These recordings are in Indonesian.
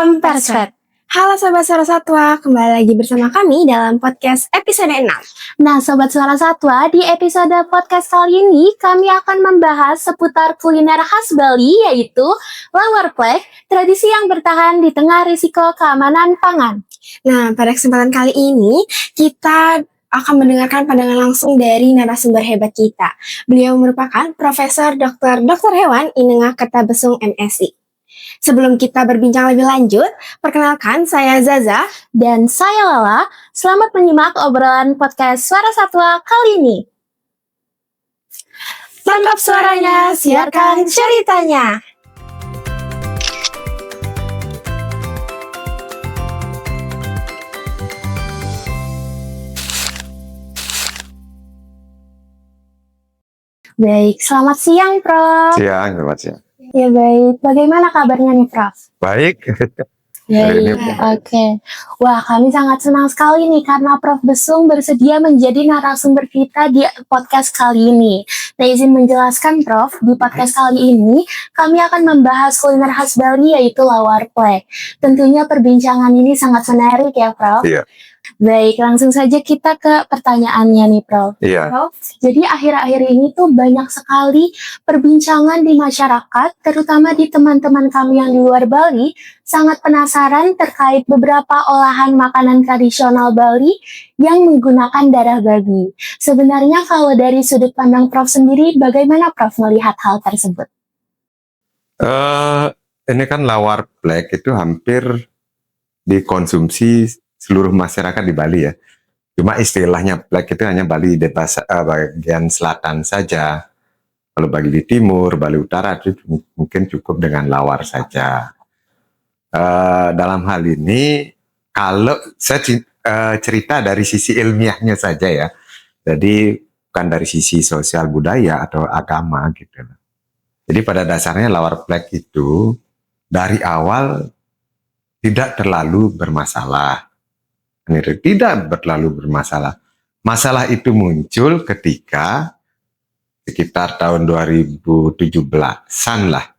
Salam Persvet. Halo Sobat Suara Satwa, kembali lagi bersama kami dalam podcast episode 6. Nah Sobat Suara Satwa, di episode podcast kali ini kami akan membahas seputar kuliner khas Bali, yaitu lawar plek, tradisi yang bertahan di tengah risiko keamanan pangan. Nah, pada kesempatan kali ini kita akan mendengarkan pandangan langsung dari narasumber hebat kita. Beliau merupakan Profesor Dr. Hewan Inengah Kertabesung MSI. Sebelum kita berbincang lebih lanjut, perkenalkan saya Zaza dan saya Lala. Selamat menyimak obrolan podcast Suara Satwa kali ini. Tangkap suaranya, siarkan ceritanya. Baik, selamat siang Prof. Selamat siang. Ya baik, bagaimana kabarnya nih Prof? Baik. Baik, oke. Wah, kami sangat senang sekali nih karena Prof Besung bersedia menjadi narasumber kita di podcast kali ini. Nah, izin menjelaskan Prof, di podcast kali ini kami akan membahas kuliner khas Bali yaitu lawar plek. Tentunya perbincangan ini sangat menarik ya Prof. Iya. Baik, langsung saja kita ke pertanyaannya nih Prof. Iya. Prof, jadi akhir-akhir ini tuh banyak sekali perbincangan di masyarakat, terutama di teman-teman kami yang di luar Bali, sangat penasaran terkait beberapa olahan makanan tradisional Bali yang menggunakan darah babi. Sebenarnya kalau dari sudut pandang Prof sendiri, bagaimana Prof melihat hal tersebut? Ini kan lawar plek itu hampir dikonsumsi seluruh masyarakat di Bali ya. Cuma istilahnya plek itu hanya Bali di bagian selatan saja. Kalau Bali di timur, Bali utara itu mungkin cukup dengan lawar saja. Dalam hal ini, kalau saya cerita dari sisi ilmiahnya saja ya. Jadi bukan dari sisi sosial budaya atau agama gitu. Jadi pada dasarnya lawar plek itu dari awal tidak terlalu bermasalah. Tidak terlalu bermasalah. Masalah itu muncul ketika sekitar tahun 2017-an lah.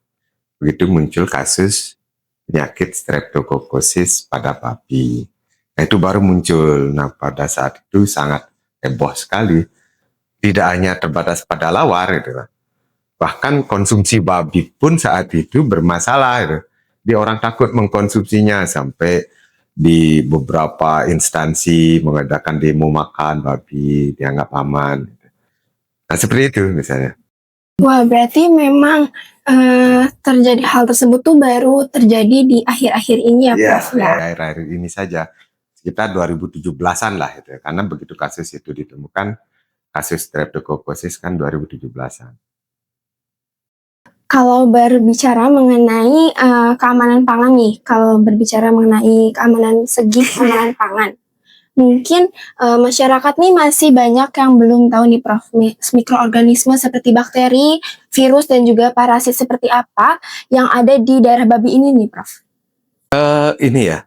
Begitu muncul kasus penyakit streptokokosis pada babi. Nah, itu baru muncul. Nah, pada saat itu sangat heboh sekali. Tidak hanya terbatas pada lawar gitu. Bahkan konsumsi babi pun saat itu bermasalah gitu. Di orang takut mengkonsumsinya sampai di beberapa instansi mengadakan demo makan babi, dianggap aman. Nah, seperti itu misalnya. Wah, berarti memang terjadi hal tersebut tuh baru terjadi di akhir-akhir ini ya, Prof? Ya, akhir-akhir ini saja. Sekitar 2017-an lah itu. Karena begitu kasus itu ditemukan, kasus streptokokosis kan 2017-an. Kalau berbicara mengenai keamanan pangan nih, kalau berbicara mengenai keamanan segi keamanan pangan, mungkin masyarakat nih masih banyak yang belum tahu nih Prof, mikroorganisme seperti bakteri, virus dan juga parasit seperti apa yang ada di darah babi ini nih Prof. Ini ya,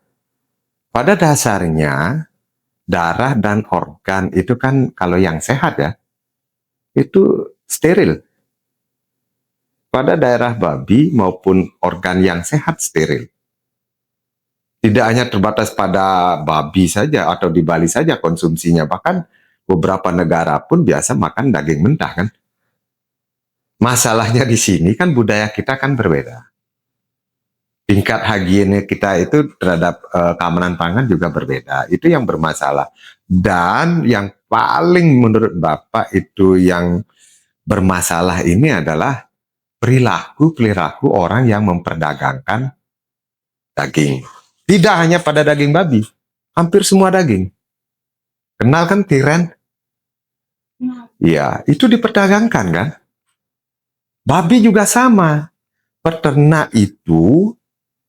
pada dasarnya darah dan organ itu kan kalau yang sehat ya, itu steril. Pada daerah babi maupun organ yang sehat steril. Tidak hanya terbatas pada babi saja atau di Bali saja konsumsinya. Bahkan beberapa negara pun biasa makan daging mentah kan. Masalahnya di sini kan budaya kita kan berbeda. Tingkat higiene kita itu terhadap keamanan pangan juga berbeda. Itu yang bermasalah. Dan yang paling menurut Bapak itu yang bermasalah ini adalah perilaku orang yang memperdagangkan daging. Tidak hanya pada daging babi, hampir semua daging. Kenal kan tiren? Ya, itu diperdagangkan kan? Babi juga sama. Peternak itu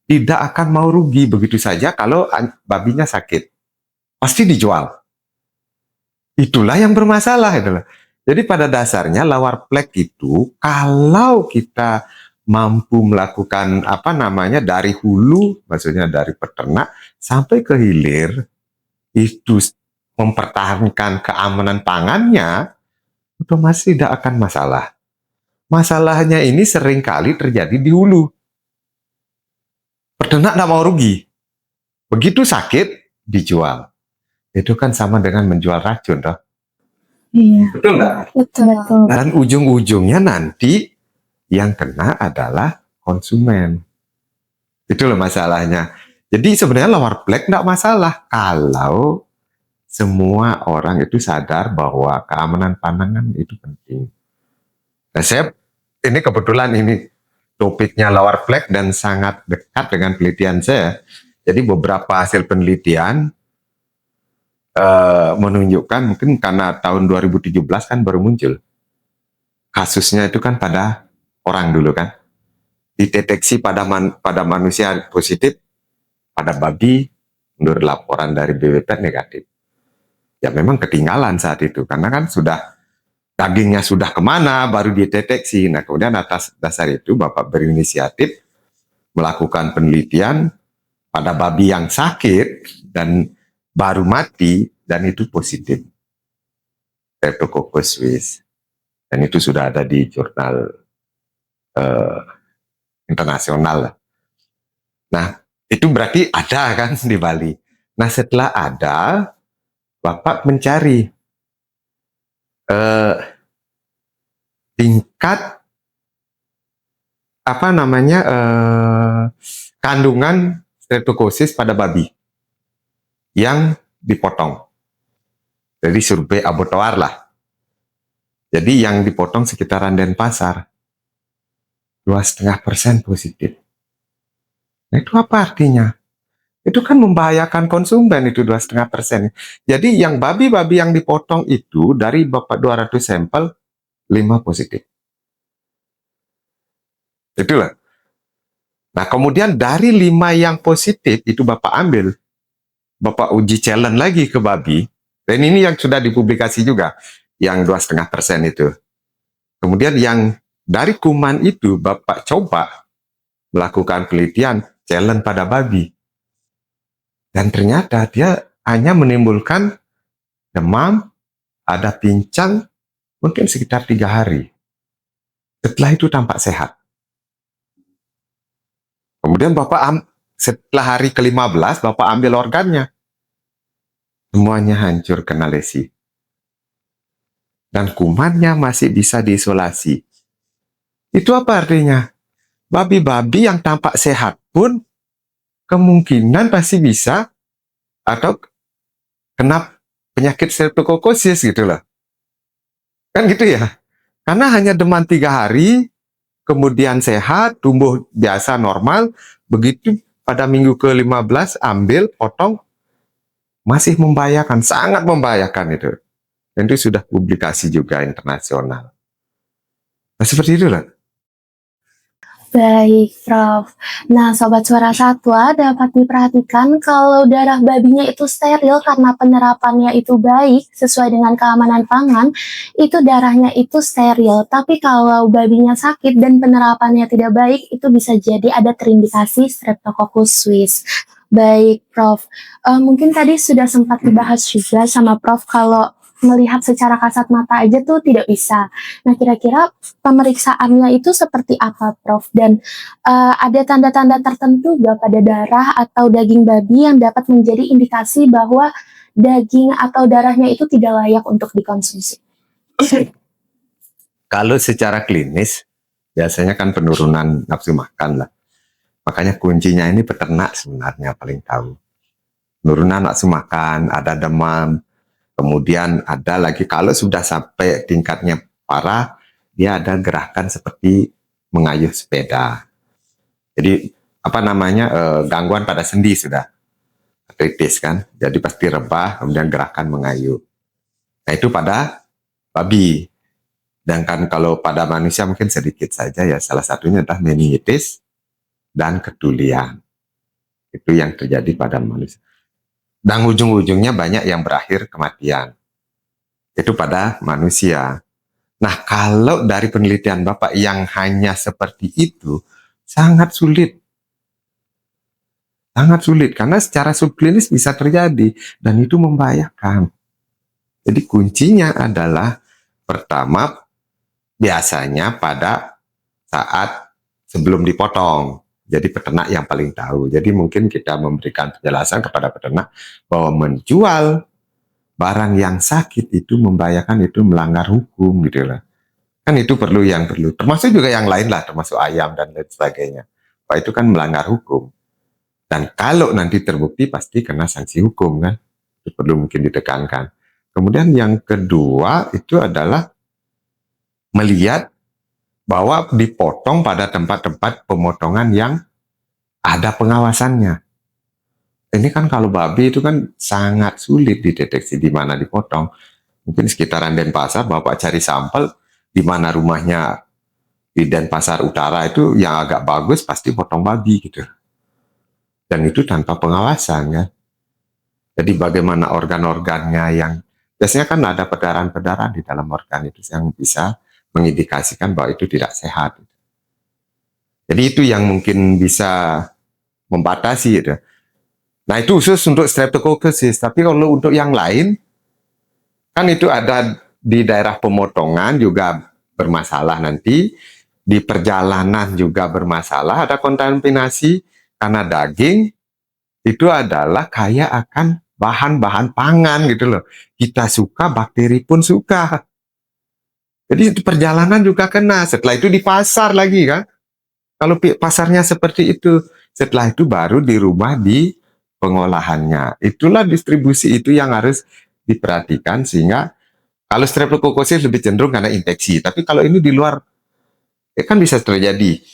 tidak akan mau rugi begitu saja kalau babinya sakit. Pasti dijual. Itulah yang bermasalah. Itulah. Jadi pada dasarnya lawar plek itu kalau kita mampu melakukan dari hulu, maksudnya dari peternak sampai ke hilir, itu mempertahankan keamanan pangannya, otomatis tidak akan masalah. Masalahnya ini seringkali terjadi di hulu. Peternak nggak mau rugi. Begitu sakit, dijual. Itu kan sama dengan menjual racun, toh. Iya. Betul nggak? Betul. Dan ujung-ujungnya nanti yang kena adalah konsumen. Itu loh masalahnya. Jadi sebenarnya lawar black nggak masalah kalau semua orang itu sadar bahwa keamanan pangan itu penting. Nah, ini kebetulan ini topiknya lawar black dan sangat dekat dengan penelitian saya. Jadi beberapa hasil penelitian menunjukkan, mungkin karena tahun 2017 kan baru muncul. Kasusnya itu kan pada orang dulu kan. Dideteksi pada manusia positif, pada babi menurut laporan dari BPPT negatif. Ya memang ketinggalan saat itu karena kan sudah dagingnya sudah kemana baru dideteksi. Nah kemudian atas dasar itu Bapak berinisiatif melakukan penelitian pada babi yang sakit dan baru mati dan itu positif Streptococcus suis, dan itu sudah ada di jurnal internasional. Nah itu berarti ada kan di Bali. Nah setelah ada, Bapak mencari tingkat apa namanya kandungan streptokosis pada babi yang dipotong. Jadi survei abattoir lah. Jadi yang dipotong sekitaran Denpasar 2,5% positif. Nah itu apa artinya? Itu kan membahayakan konsumen itu 2,5%. Jadi yang babi-babi yang dipotong itu dari Bapak 200 sampel 5 positif. Itulah. Nah kemudian dari 5 yang positif itu Bapak ambil, Bapak uji challenge lagi ke babi. Dan ini yang sudah dipublikasi juga, yang 2,5% itu. Kemudian yang dari kuman itu Bapak coba melakukan penelitian challenge pada babi. Dan ternyata dia hanya menimbulkan demam, ada pincang, mungkin sekitar 3 hari. Setelah itu tampak sehat. Kemudian Bapak setelah hari ke-15, Bapak ambil organnya. Semuanya hancur kena lesi. Dan kumannya masih bisa diisolasi. Itu apa artinya? Babi-babi yang tampak sehat pun kemungkinan pasti bisa atau kena penyakit streptokokosis gitu loh. Kan gitu ya. Karena hanya demam 3 hari, kemudian sehat, tumbuh biasa normal, begitu pada minggu ke-15 ambil, potong, masih membahayakan, sangat membahayakan itu. Dan itu sudah publikasi juga internasional. Nah seperti itulah. Baik, Prof. Nah, Sobat Suara Satwa dapat diperhatikan kalau darah babinya itu steril karena penerapannya itu baik sesuai dengan keamanan pangan, itu darahnya itu steril. Tapi kalau babinya sakit dan penerapannya tidak baik, itu bisa jadi ada terindikasi Streptococcus suis. Baik, Prof. Mungkin tadi sudah sempat dibahas juga sama Prof kalau melihat secara kasat mata aja tuh tidak bisa. Nah, kira-kira pemeriksaannya itu seperti apa, Prof? Dan ada tanda-tanda tertentu nggak pada darah atau daging babi yang dapat menjadi indikasi bahwa daging atau darahnya itu tidak layak untuk dikonsumsi? Kalau secara klinis, biasanya kan penurunan nafsu makan lah. Makanya kuncinya ini peternak sebenarnya paling tahu. Penurunan nafsu makan, ada demam, kemudian ada lagi kalau sudah sampai tingkatnya parah, dia ada gerakan seperti mengayuh sepeda. Jadi apa namanya gangguan pada sendi sudah artritis kan, jadi pasti rebah, kemudian gerakan mengayuh. Nah itu pada babi. Sedangkan kalau pada manusia mungkin sedikit saja ya, salah satunya adalah meningitis dan ketulian. Itu yang terjadi pada manusia. Dan ujung-ujungnya banyak yang berakhir kematian. Itu pada manusia. Nah, kalau dari penelitian Bapak yang hanya seperti itu, sangat sulit. Sangat sulit, karena secara subklinis bisa terjadi, dan itu membahayakan. Jadi kuncinya adalah, pertama, biasanya pada saat sebelum dipotong. Jadi peternak yang paling tahu. Jadi mungkin kita memberikan penjelasan kepada peternak bahwa menjual barang yang sakit itu membahayakan, itu melanggar hukum gitu lah. Kan itu perlu, termasuk juga yang lain lah, termasuk ayam dan lain sebagainya. Pak itu kan melanggar hukum. Dan kalau nanti terbukti pasti kena sanksi hukum kan. Itu perlu mungkin ditekankan. Kemudian yang kedua itu adalah melihat bahwa dipotong pada tempat-tempat pemotongan yang ada pengawasannya. Ini kan kalau babi itu kan sangat sulit dideteksi di mana dipotong. Mungkin sekitaran Denpasar, Bapak cari sampel di mana rumahnya di Denpasar Utara itu yang agak bagus pasti potong babi gitu. Dan itu tanpa pengawasan kan. Jadi bagaimana organ-organnya yang biasanya kan ada pedaran-pedaran di dalam organ itu yang bisa mengindikasikan bahwa itu tidak sehat. Jadi itu yang mungkin bisa membatasi gitu. Nah itu khusus untuk Streptococcus, tapi kalau untuk yang lain kan itu ada di daerah pemotongan juga bermasalah nanti, di perjalanan juga bermasalah, ada kontaminasi karena daging itu adalah kaya akan bahan-bahan pangan gitu loh. Kita suka, bakteri pun suka. Jadi itu perjalanan juga kena. Setelah itu di pasar lagi kan. Kalau pasarnya seperti itu, setelah itu baru di rumah di pengolahannya. Itulah distribusi itu yang harus diperhatikan sehingga kalau Streptococcus lebih cenderung karena infeksi. Tapi kalau ini di luar, kan bisa terjadi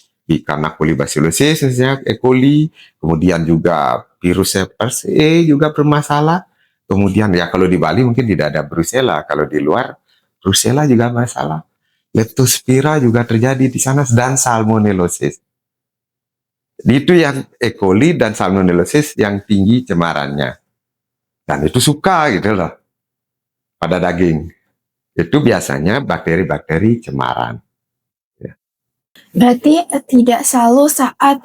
karena kolibasilosis, misalnya E. coli, kemudian juga virus RSE juga bermasalah. Kemudian ya kalau di Bali mungkin tidak ada Brucella, kalau di luar Brucella juga masalah. Leptospira juga terjadi di sana dan Salmonellosis. Itu yang E. coli dan Salmonellosis yang tinggi cemarannya. Dan itu suka gitu loh pada daging. Itu biasanya bakteri-bakteri cemaran. Berarti tidak selalu saat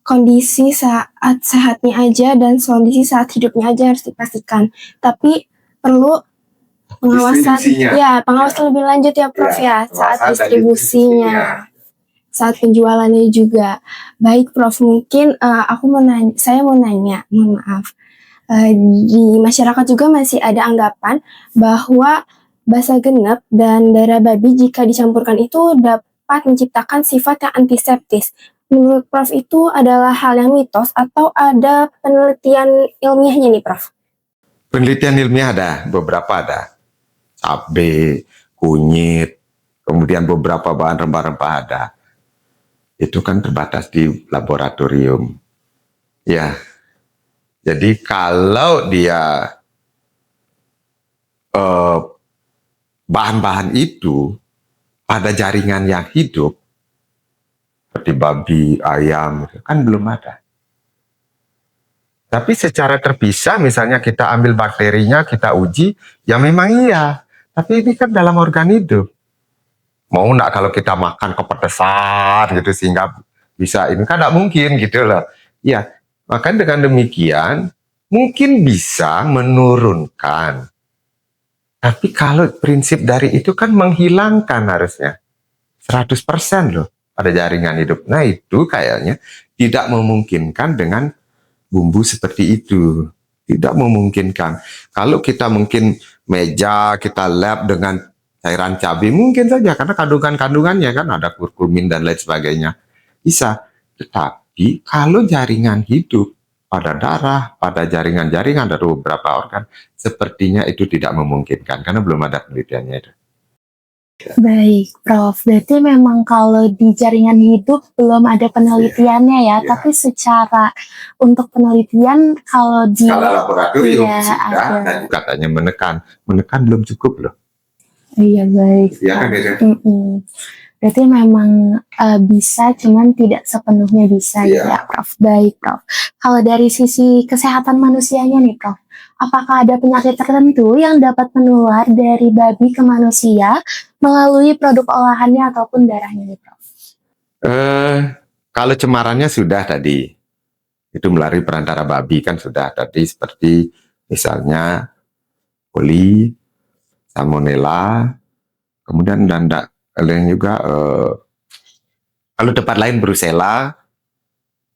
kondisi saat sehatnya aja dan kondisi saat hidupnya aja harus dipastikan. Tapi perlu pengawasan, pengawasan lebih lanjut ya Prof ya, saat distribusinya, saat penjualannya juga. Baik Prof, mungkin saya mau nanya, mohon maaf. Di masyarakat juga masih ada anggapan bahwa basa genep dan darah babi jika dicampurkan itu dapat menciptakan sifat yang antiseptis. Menurut Prof itu adalah hal yang mitos atau ada penelitian ilmiahnya nih Prof? Penelitian ilmiah ada, beberapa ada. Cabai, kunyit, kemudian beberapa bahan rempah-rempah ada. Itu kan terbatas di laboratorium. Ya, jadi kalau dia bahan-bahan itu pada jaringan yang hidup, seperti babi, ayam, kan belum ada. Tapi secara terpisah, misalnya kita ambil bakterinya, kita uji, ya memang iya. Tapi ini kan dalam organ hidup. Mau nggak kalau kita makan kepedesan gitu sehingga bisa, ini kan nggak mungkin gitu loh. Ya, maka dengan demikian mungkin bisa menurunkan. Tapi kalau prinsip dari itu kan menghilangkan harusnya 100% loh pada jaringan hidup. Nah itu kayaknya tidak memungkinkan dengan bumbu seperti itu. Tidak memungkinkan. Kalau kita mungkin meja, kita lab dengan cairan cabai, mungkin saja. Karena kandungan-kandungannya kan ada kurkumin dan lain sebagainya. Bisa. Tetapi kalau jaringan hidup pada darah, pada jaringan-jaringan dari beberapa organ, sepertinya itu tidak memungkinkan. Karena belum ada penelitiannya itu. Baik, Prof. Berarti memang kalau di jaringan hidup belum ada penelitiannya ya, tapi secara untuk penelitian kalau di skala laboratorium sudah, ada. dan katanya menekan belum cukup loh. Iya baik. Iya kan beda. Berarti memang bisa, cuman tidak sepenuhnya bisa ya, Prof. Baik, Prof. Kalau dari sisi kesehatan manusianya nih, Prof, apakah ada penyakit tertentu yang dapat menular dari babi ke manusia melalui produk olahannya ataupun darahnya nih, Prof? Kalau cemarannya sudah tadi, itu melalui perantara babi kan sudah tadi, seperti misalnya coli, salmonella, kemudian dan juga kalau tempat lain Brucella,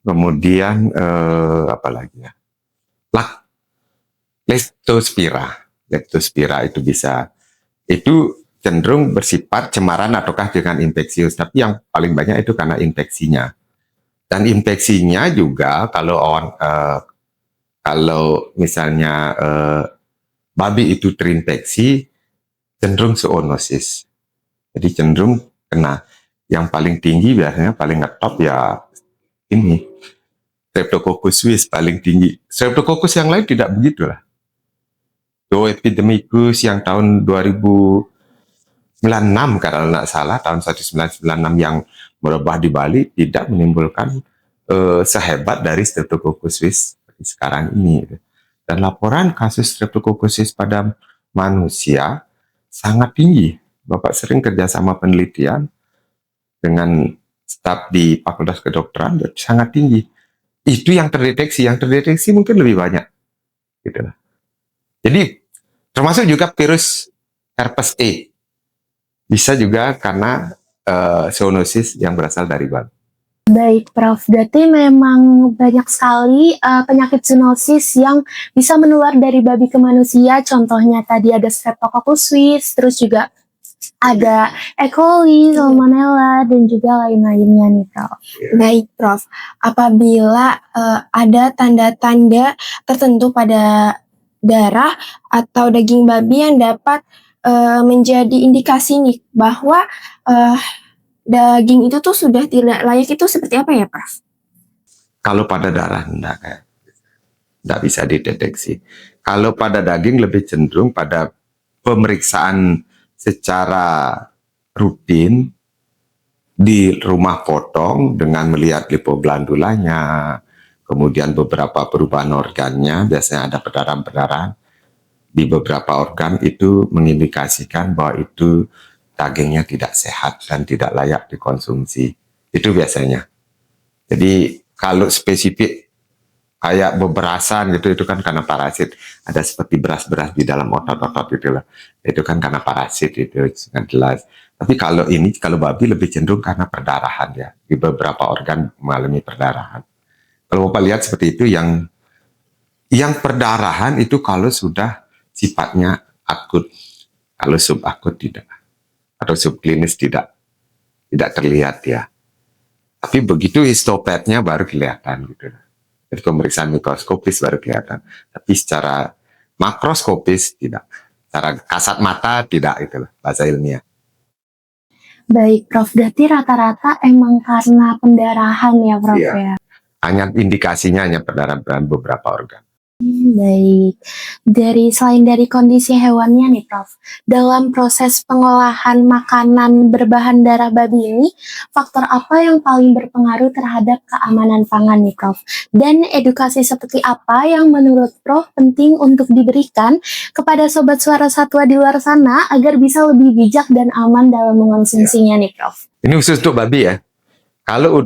kemudian apa lagi ya? Leptospira itu bisa, itu cenderung bersifat cemaran ataukah dengan infeksius, tapi yang paling banyak itu karena infeksinya. Dan infeksinya juga kalau misalnya babi itu terinfeksi, cenderung zoonosis. Jadi cenderung kena. Yang paling tinggi biasanya paling ngetop ya ini, Streptococcus suis paling tinggi. Streptococcus yang lain tidak begitulah. Zoepidemicus yang tahun 2096 kalau tidak salah, tahun 1996 yang merebah di Bali tidak menimbulkan sehebat dari Streptococcus suis sekarang ini. Dan laporan kasus Streptococcus suis pada manusia sangat tinggi. Bapak sering kerjasama penelitian dengan staf di Fakultas Kedokteran, sangat tinggi. Itu yang terdeteksi mungkin lebih banyak. Gitu lah. Jadi termasuk juga virus herpes E. Bisa juga karena zoonosis yang berasal dari babi. Baik, Prof. Berarti memang banyak sekali penyakit zoonosis yang bisa menular dari babi ke manusia. Contohnya tadi ada Streptococcus suis, terus juga ada E. coli, Salmonella, dan juga lain-lainnya nih, Prof. Baik, Prof. Apabila ada tanda-tanda tertentu pada darah atau daging babi yang dapat menjadi indikasi nih bahwa daging itu tuh sudah tidak layak, itu seperti apa ya, Prof? Kalau pada darah enggak bisa dideteksi. Kalau pada daging lebih cenderung pada pemeriksaan secara rutin di rumah potong dengan melihat lipoglandulanya, kemudian beberapa perubahan organnya, biasanya ada pendarahan-pendarahan di beberapa organ, itu mengindikasikan bahwa itu dagingnya tidak sehat dan tidak layak dikonsumsi. Itu biasanya. Jadi kalau spesifik kayak beberasan gitu, itu kan karena parasit. Ada seperti beras-beras di dalam otot-otot gitu lah. Itu kan karena parasit, itu sangat jelas. Tapi kalau babi lebih cenderung karena perdarahan ya. Di beberapa organ mengalami perdarahan. Kalau Bapak lihat seperti itu, yang perdarahan itu kalau sudah sifatnya akut. Kalau subakut tidak. Atau subklinis tidak terlihat ya. Tapi begitu histopatnya baru kelihatan gitu. Jadi pemeriksaan mikroskopis baru kelihatan. Tapi secara makroskopis tidak. Secara kasat mata tidak, itu bahasa ilmiah. Baik, Prof. Berarti rata-rata emang karena pendarahan ya, Prof, ya? Hanya indikasinya hanya pendarahan beberapa organ. Baik. Selain dari kondisi hewannya nih, Prof, dalam proses pengolahan makanan berbahan darah babi ini, faktor apa yang paling berpengaruh terhadap keamanan pangan nih, Prof? Dan edukasi seperti apa yang menurut Prof penting untuk diberikan kepada Sobat Suara Satwa di luar sana agar bisa lebih bijak dan aman dalam mengonsumsinya nih, Prof? Ini khusus untuk babi ya. Kalau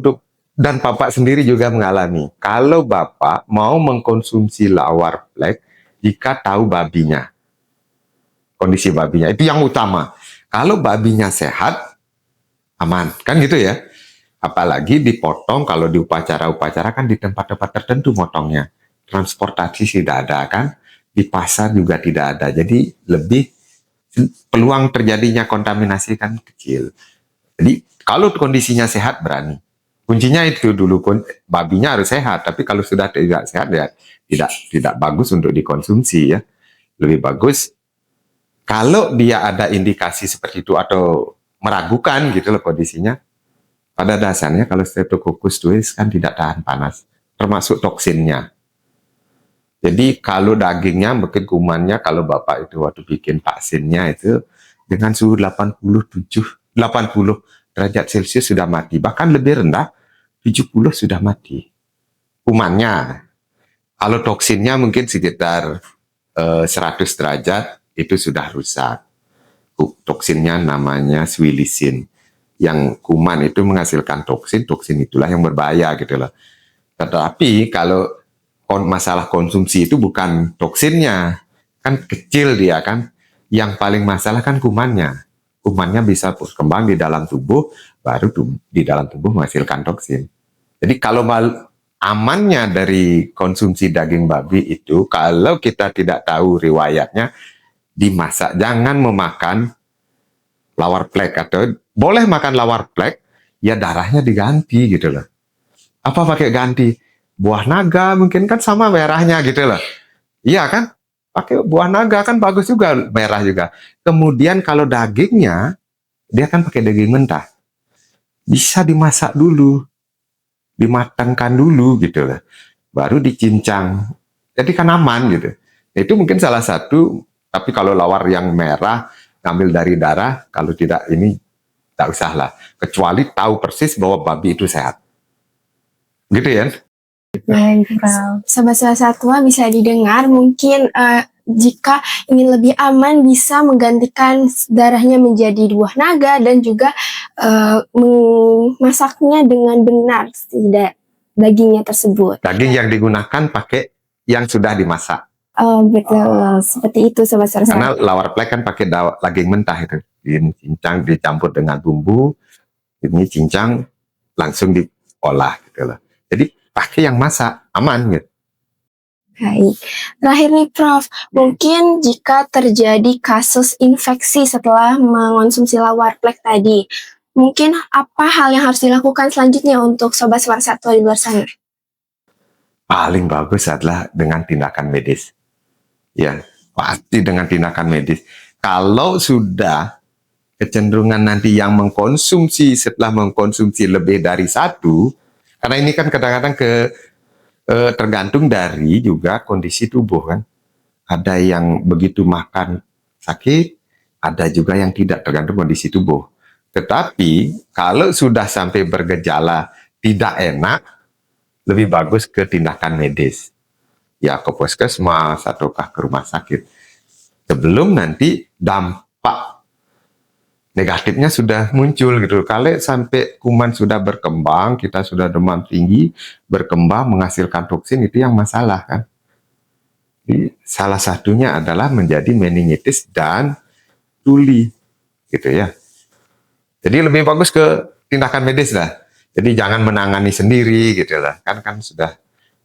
dan Bapak sendiri juga mengalami. Kalau Bapak mau mengkonsumsi lawar black, jika tahu babinya, kondisi babinya, itu yang utama. Kalau babinya sehat, aman. Kan gitu ya. Apalagi dipotong, kalau di upacara-upacara kan di tempat-tempat tertentu motongnya. Transportasi tidak ada kan. Di pasar juga tidak ada. Jadi lebih peluang terjadinya kontaminasi kan kecil. Jadi kalau kondisinya sehat berani. Kuncinya itu dulu, babinya harus sehat, tapi kalau sudah tidak sehat ya tidak bagus untuk dikonsumsi ya. Lebih bagus kalau dia ada indikasi seperti itu atau meragukan gitu loh kondisinya. Pada dasarnya kalau Streptococcus suis kan tidak tahan panas, termasuk toksinnya. Jadi kalau dagingnya, mungkin kumannya, kalau Bapak itu waktu bikin vaksinnya itu dengan suhu 80 derajat Celcius sudah mati, bahkan lebih rendah 70 sudah mati kumannya. Kalau toksinnya mungkin sekitar 100 derajat itu sudah rusak. Toksinnya namanya swilisin. Yang kuman itu menghasilkan toksin itulah yang berbahaya gitu loh. Tetapi kalau masalah konsumsi itu bukan toksinnya, kan kecil dia kan. Yang paling masalah kan kumannya. Kumannya bisa berkembang di dalam tubuh, baru di dalam tubuh menghasilkan toksin. Jadi kalau amannya dari konsumsi daging babi itu, kalau kita tidak tahu riwayatnya, dimasak. Jangan memakan lawar plek, atau boleh makan lawar plek, ya darahnya diganti gitu loh. Apa pakai ganti? Buah naga mungkin kan sama merahnya gitu loh. Iya kan? Pakai buah naga kan bagus juga, merah juga. Kemudian kalau dagingnya, dia kan pakai daging mentah. Bisa dimasak dulu, dimatangkan dulu gitu loh. Baru dicincang. Jadi kan aman gitu. Itu mungkin salah satu, tapi kalau lawar yang merah, ngambil dari darah, kalau tidak ini, tak usah lah. Kecuali tahu persis bahwa babi itu sehat. Gitu ya? Baik, Prof. Sobat-sobat satwa bisa didengar, mungkin jika ingin lebih aman bisa menggantikan darahnya menjadi buah naga dan juga memasaknya dengan benar tidak dagingnya tersebut. Daging yang digunakan pakai yang sudah dimasak. Oh, betul, seperti itu sobat-sobat Karena satwa. lawar plek kan pakai daging mentah itu. Cincang dicampur dengan bumbu, ini cincang langsung diolah gitu loh. Jadi pakai yang masak, aman gitu. Baik. Terakhir nih Prof, mungkin jika terjadi kasus infeksi setelah mengonsumsi lawar plek tadi, mungkin apa hal yang harus dilakukan selanjutnya untuk sobat-sobat satwa di luar sana? Paling bagus adalah dengan tindakan medis. Ya, pasti dengan tindakan medis. Kalau sudah kecenderungan nanti yang mengkonsumsi setelah mengkonsumsi lebih dari satu, karena ini kan kadang-kadang tergantung dari juga kondisi tubuh kan. Ada yang begitu makan sakit, ada juga yang tidak, tergantung kondisi tubuh. Tetapi kalau sudah sampai bergejala tidak enak, lebih bagus ke tindakan medis. Ya ke puskesmas ataukah ke rumah sakit. Sebelum nanti dampak negatifnya sudah muncul gitu. Kalau sampai kuman sudah berkembang, kita sudah demam tinggi, berkembang menghasilkan toksin, itu yang masalah kan. Jadi, salah satunya adalah menjadi meningitis dan tuli gitu ya. Jadi lebih bagus ke tindakan medis lah. Jadi jangan menangani sendiri gitu lah. Kan sudah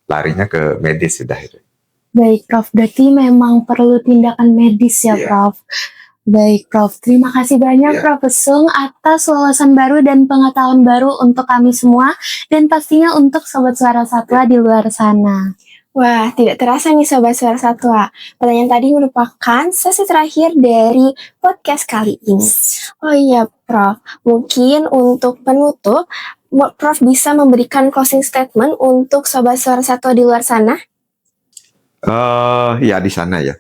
larinya ke medis sudah itu. Baik, Prof. Berarti memang perlu tindakan medis ya, Iya. Prof. Baik, Prof. Terima kasih banyak, Iya. Prof. Sung, atas wawasan baru dan pengetahuan baru untuk kami semua, dan pastinya untuk Sobat Suara Satwa di luar sana. Wah, tidak terasa nih Sobat Suara Satwa. Pertanyaan tadi merupakan sesi terakhir dari podcast kali ini. Oh iya, Prof. Mungkin untuk penutup, Prof bisa memberikan closing statement untuk Sobat Suara Satwa di luar sana? Ya di sana ya.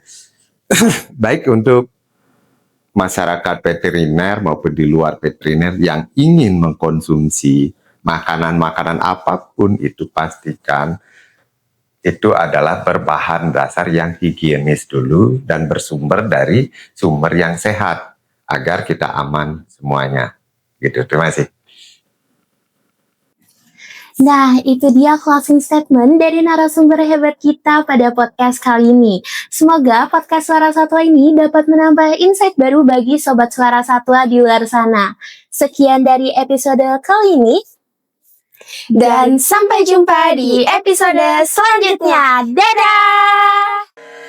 Baik untuk masyarakat veteriner maupun di luar veteriner yang ingin mengkonsumsi makanan-makanan apapun itu, pastikan itu adalah berbahan dasar yang higienis dulu dan bersumber dari sumber yang sehat agar kita aman semuanya. Gitu. Terima kasih. Nah, itu dia closing statement dari narasumber hebat kita pada podcast kali ini. Semoga podcast Suara Satwa ini dapat menambah insight baru bagi Sobat Suara Satwa di luar sana. Sekian dari episode kali ini. Dan sampai jumpa di episode selanjutnya. Dadah!